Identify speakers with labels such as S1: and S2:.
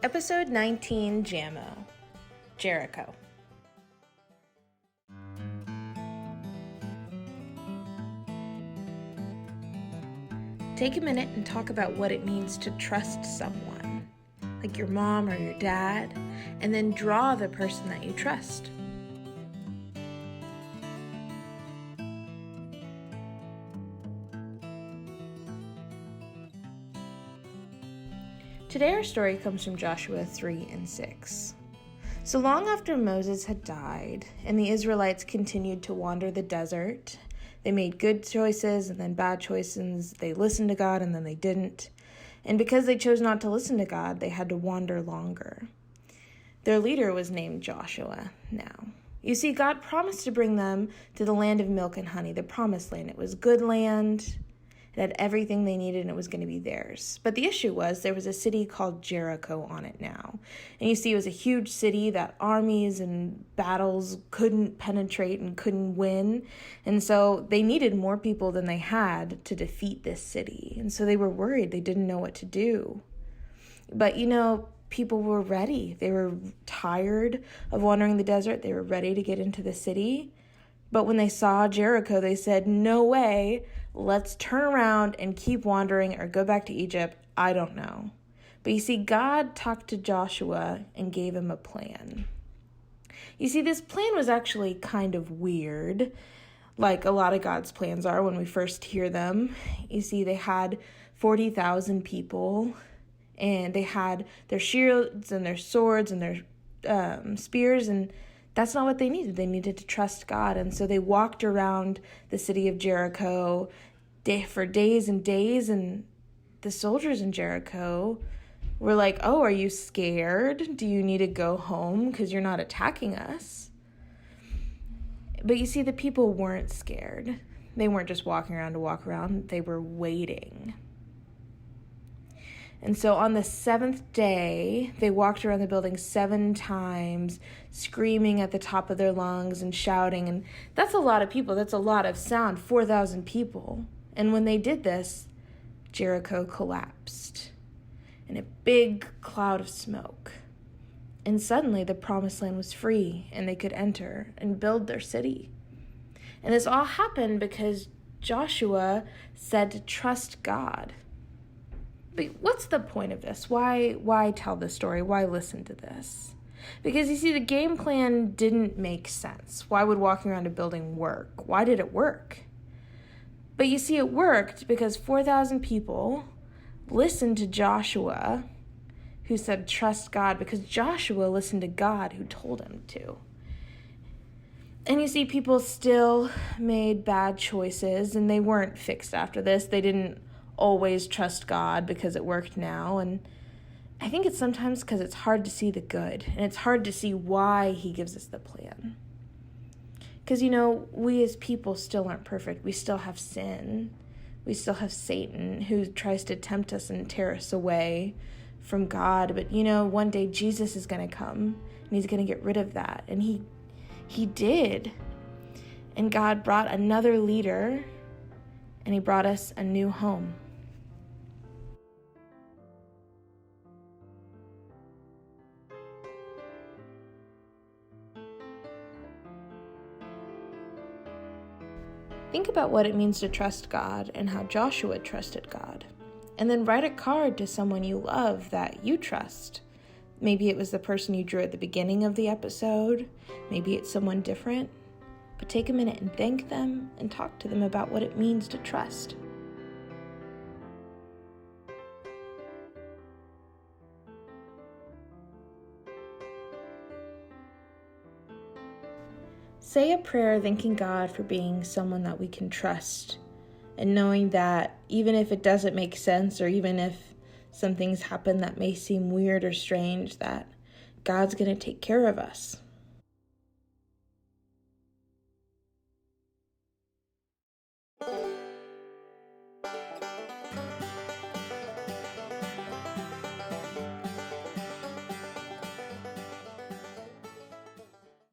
S1: Episode 19, Jammo, Jericho. Take a minute and talk about what it means to trust someone, like your mom or your dad, and then draw the person that you trust. Today our story comes from Joshua 3 and 6. So long after Moses had died and the Israelites continued to wander the desert, they made good choices and then bad choices. They listened to God and then they didn't. And because they chose not to listen to God, they had to wander longer. Their leader was named Joshua now. You see, God promised to bring them to the land of milk and honey, the promised land. It was good land. It had everything they needed, and it was going to be theirs. But the issue was there was a city called Jericho on it now. And you see, it was a huge city that armies and battles couldn't penetrate and couldn't win. And so they needed more people than they had to defeat this city. And so they were worried. They didn't know what to do. But, people were ready. They were tired of wandering the desert. They were ready to get into the city. But when they saw Jericho, they said, no way, let's turn around and keep wandering or go back to Egypt. I don't know. But you see, God talked to Joshua and gave him a plan. You see, this plan was actually kind of weird, like a lot of God's plans are when we first hear them. You see, they had 40,000 people, and they had their shields and their swords and their spears, and that's not what they needed. They needed to trust God. And so they walked around the city of Jericho for days and days. And the soldiers in Jericho were like, oh, are you scared? Do you need to go home because you're not attacking us? But you see, the people weren't scared. They weren't just walking around to walk around. They were waiting. And so on the seventh day, they walked around the building 7 times, screaming at the top of their lungs and shouting. And that's a lot of people. That's a lot of sound, 4,000 people. And when they did this, Jericho collapsed in a big cloud of smoke. And suddenly the promised land was free, and they could enter and build their city. And this all happened because Joshua said to trust God. But what's the point of this? Why tell this story? Why listen to this? Because you see, the game plan didn't make sense. Why would walking around a building work? Why did it work? But you see, it worked because 4,000 people listened to Joshua, who said, trust God, because Joshua listened to God, who told him to. And you see, people still made bad choices, and they weren't fixed after this. They didn't always trust God because it worked now. And I think it's sometimes because it's hard to see the good, and it's hard to see why he gives us the plan. Because, we as people still aren't perfect. We still have sin. We still have Satan who tries to tempt us and tear us away from God. But, one day Jesus is going to come, and he's going to get rid of that. And he did. And God brought another leader, and he brought us a new home. Think about what it means to trust God and how Joshua trusted God. And then write a card to someone you love that you trust. Maybe it was the person you drew at the beginning of the episode. Maybe it's someone different. But take a minute and thank them and talk to them about what it means to trust. Say a prayer thanking God for being someone that we can trust, and knowing that even if it doesn't make sense, or even if some things happen that may seem weird or strange, that God's going to take care of us.